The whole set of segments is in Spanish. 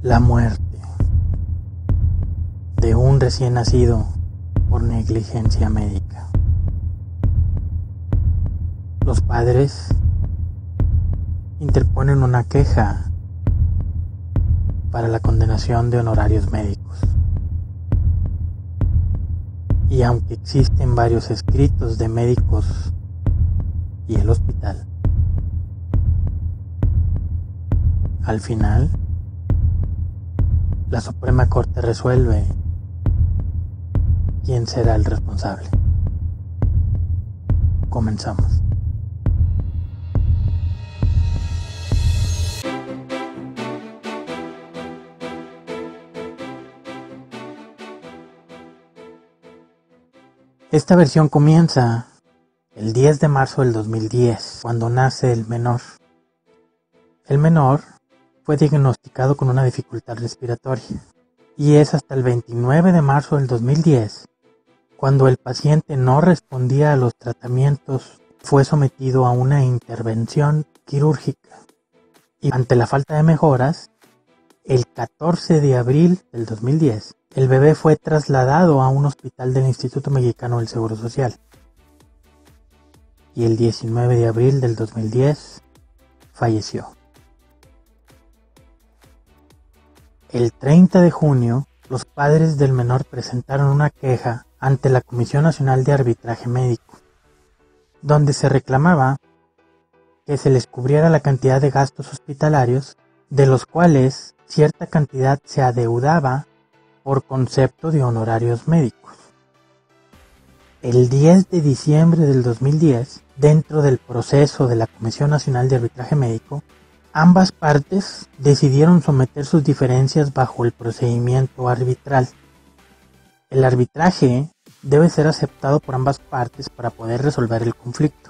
La muerte de un recién nacido por negligencia médica. Los padres interponen una queja para la condenación de honorarios médicos. Y aunque existen varios escritos de médicos y el hospital, al final la Suprema Corte resuelve quién será el responsable. Comenzamos. Esta versión comienza el 10 de marzo del 2010, cuando nace el menor. El menor fue diagnosticado con una dificultad respiratoria y es hasta el 29 de marzo del 2010 cuando el paciente no respondía a los tratamientos, fue sometido a una intervención quirúrgica y ante la falta de mejoras, el 14 de abril del 2010 el bebé fue trasladado a un hospital del Instituto Mexicano del Seguro Social y el 19 de abril del 2010 falleció. El 30 de junio, los padres del menor presentaron una queja ante la Comisión Nacional de Arbitraje Médico, donde se reclamaba que se les cubriera la cantidad de gastos hospitalarios, de los cuales cierta cantidad se adeudaba por concepto de honorarios médicos. El 10 de diciembre del 2010, dentro del proceso de la Comisión Nacional de Arbitraje Médico, ambas partes decidieron someter sus diferencias bajo el procedimiento arbitral. El arbitraje debe ser aceptado por ambas partes para poder resolver el conflicto.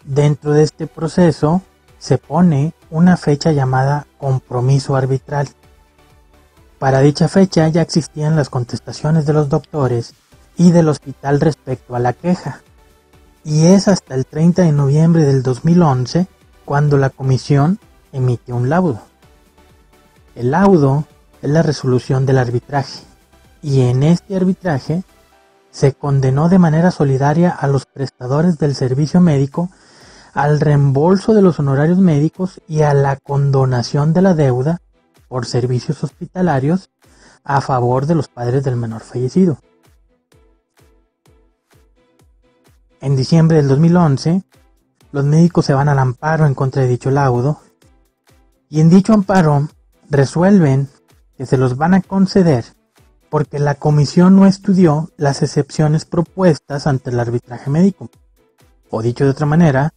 Dentro de este proceso se pone una fecha llamada compromiso arbitral. Para dicha fecha ya existían las contestaciones de los doctores y del hospital respecto a la queja, y es hasta el 30 de noviembre del 2011 cuando la comisión emite un laudo. El laudo es la resolución del arbitraje, y en este arbitraje se condenó de manera solidaria a los prestadores del servicio médico al reembolso de los honorarios médicos y a la condonación de la deuda por servicios hospitalarios a favor de los padres del menor fallecido. En diciembre del 2011, los médicos se van al amparo en contra de dicho laudo y en dicho amparo resuelven que se los van a conceder porque la comisión no estudió las excepciones propuestas ante el arbitraje médico, o dicho de otra manera,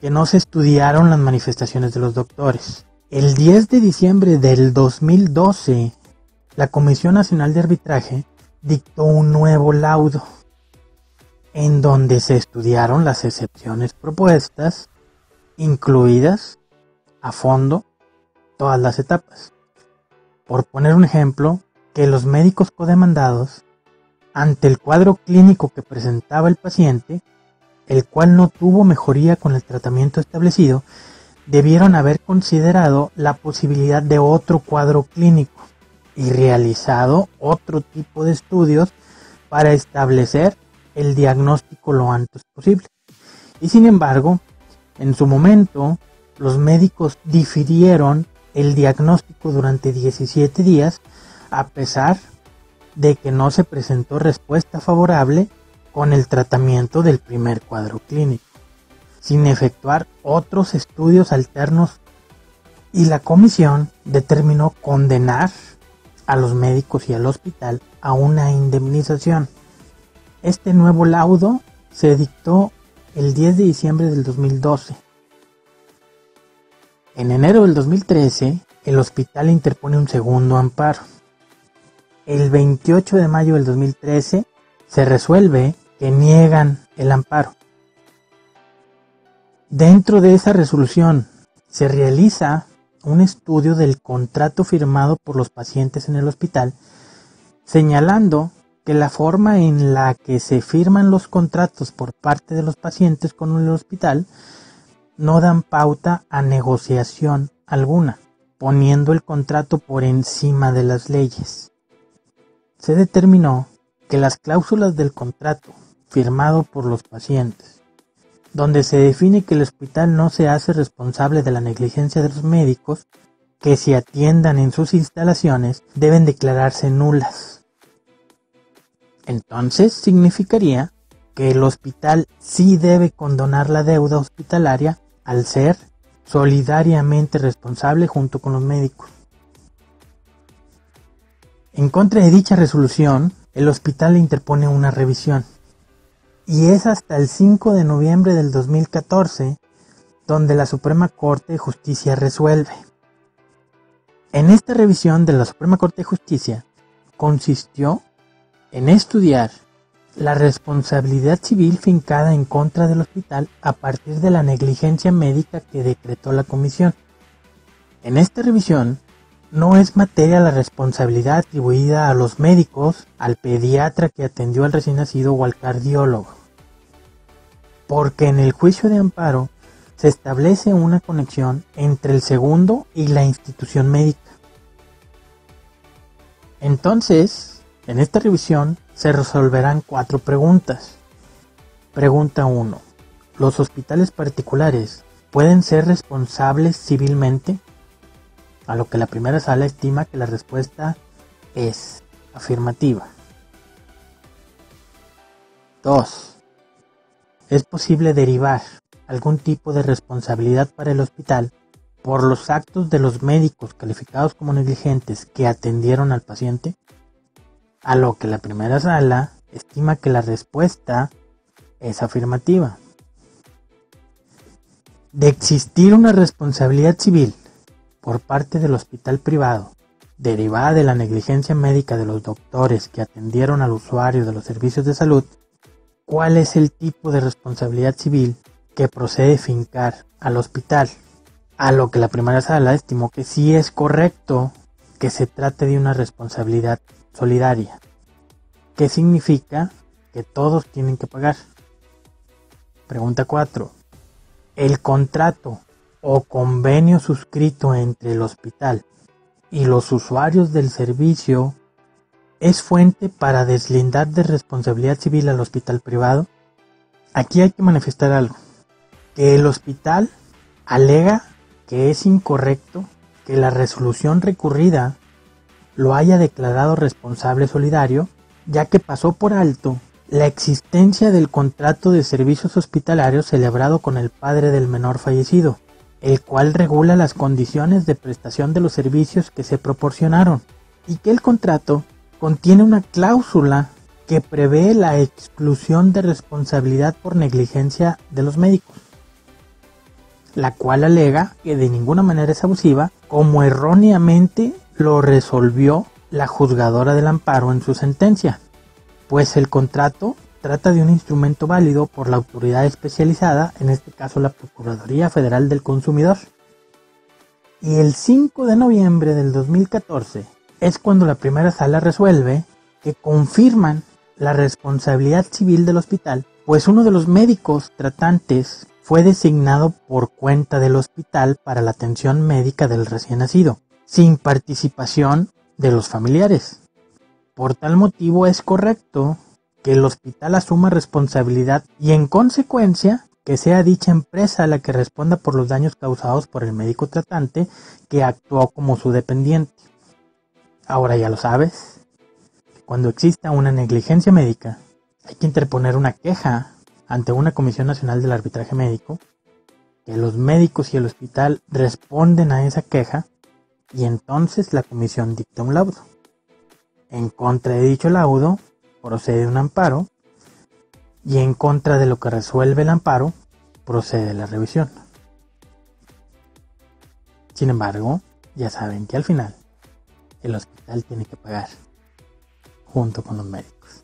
que no se estudiaron las manifestaciones de los doctores. El 10 de diciembre del 2012, la Comisión Nacional de Arbitraje dictó un nuevo laudo, en donde se estudiaron las excepciones propuestas, incluidas a fondo todas las etapas. Por poner un ejemplo, que los médicos codemandados, ante el cuadro clínico que presentaba el paciente, el cual no tuvo mejoría con el tratamiento establecido, debieron haber considerado la posibilidad de otro cuadro clínico y realizado otro tipo de estudios para establecer el diagnóstico lo antes posible. Y sin embargo, en su momento, los médicos difirieron el diagnóstico durante 17 días, a pesar de que no se presentó respuesta favorable con el tratamiento del primer cuadro clínico, sin efectuar otros estudios alternos, y la comisión determinó condenar a los médicos y al hospital a una indemnización. Este nuevo laudo se dictó el 10 de diciembre del 2012. En enero del 2013, el hospital interpone un segundo amparo. El 28 de mayo del 2013 se resuelve que niegan el amparo. Dentro de esa resolución se realiza un estudio del contrato firmado por los pacientes en el hospital, señalando que la forma en la que se firman los contratos por parte de los pacientes con el hospital no dan pauta a negociación alguna, poniendo el contrato por encima de las leyes. Se determinó que las cláusulas del contrato firmado por los pacientes, donde se define que el hospital no se hace responsable de la negligencia de los médicos que se atiendan en sus instalaciones, deben declararse nulas. Entonces significaría que el hospital sí debe condonar la deuda hospitalaria al ser solidariamente responsable junto con los médicos. En contra de dicha resolución, el hospital interpone una revisión, y es hasta el 5 de noviembre del 2014 donde la Suprema Corte de Justicia resuelve. En esta revisión de la Suprema Corte de Justicia consistió en estudiar la responsabilidad civil fincada en contra del hospital a partir de la negligencia médica que decretó la comisión. En esta revisión no es materia la responsabilidad atribuida a los médicos, al pediatra que atendió al recién nacido o al cardiólogo, porque en el juicio de amparo se establece una conexión entre el segundo y la institución médica. Entonces, en esta revisión se resolverán 4 preguntas. Pregunta 1. ¿Los hospitales particulares pueden ser responsables civilmente? A lo que la primera sala estima que la respuesta es afirmativa. 2. ¿Es posible derivar algún tipo de responsabilidad para el hospital por los actos de los médicos calificados como negligentes que atendieron al paciente? A lo que la primera sala estima que la respuesta es afirmativa. De existir una responsabilidad civil por parte del hospital privado, derivada de la negligencia médica de los doctores que atendieron al usuario de los servicios de salud, ¿cuál es el tipo de responsabilidad civil que procede fincar al hospital? A lo que la primera sala estimó que sí es correcto que se trate de una responsabilidad solidaria. ¿Qué significa? Que todos tienen que pagar. Pregunta 4. ¿El contrato o convenio suscrito entre el hospital y los usuarios del servicio es fuente para deslindar de responsabilidad civil al hospital privado? Aquí hay que manifestar algo, que el hospital alega que es incorrecto que la resolución recurrida lo haya declarado responsable solidario, ya que pasó por alto la existencia del contrato de servicios hospitalarios celebrado con el padre del menor fallecido, el cual regula las condiciones de prestación de los servicios que se proporcionaron, y que el contrato contiene una cláusula que prevé la exclusión de responsabilidad por negligencia de los médicos, la cual alega que de ninguna manera es abusiva, como erróneamente lo resolvió la juzgadora del amparo en su sentencia, pues el contrato trata de un instrumento válido por la autoridad especializada, en este caso la Procuraduría Federal del Consumidor. Y el 5 de noviembre del 2014 es cuando la primera sala resuelve que confirman la responsabilidad civil del hospital, pues uno de los médicos tratantes fue designado por cuenta del hospital para la atención médica del recién nacido, sin participación de los familiares. Por tal motivo es correcto que el hospital asuma responsabilidad y en consecuencia que sea dicha empresa la que responda por los daños causados por el médico tratante que actuó como su dependiente. Ahora ya lo sabes, cuando exista una negligencia médica hay que interponer una queja ante una Comisión Nacional del Arbitraje Médico, que los médicos y el hospital responden a esa queja y entonces la comisión dicta un laudo. En contra de dicho laudo procede un amparo y en contra de lo que resuelve el amparo procede la revisión. Sin embargo, ya saben que al final el hospital tiene que pagar junto con los médicos.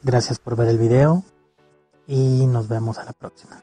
Gracias por ver el video y nos vemos a la próxima.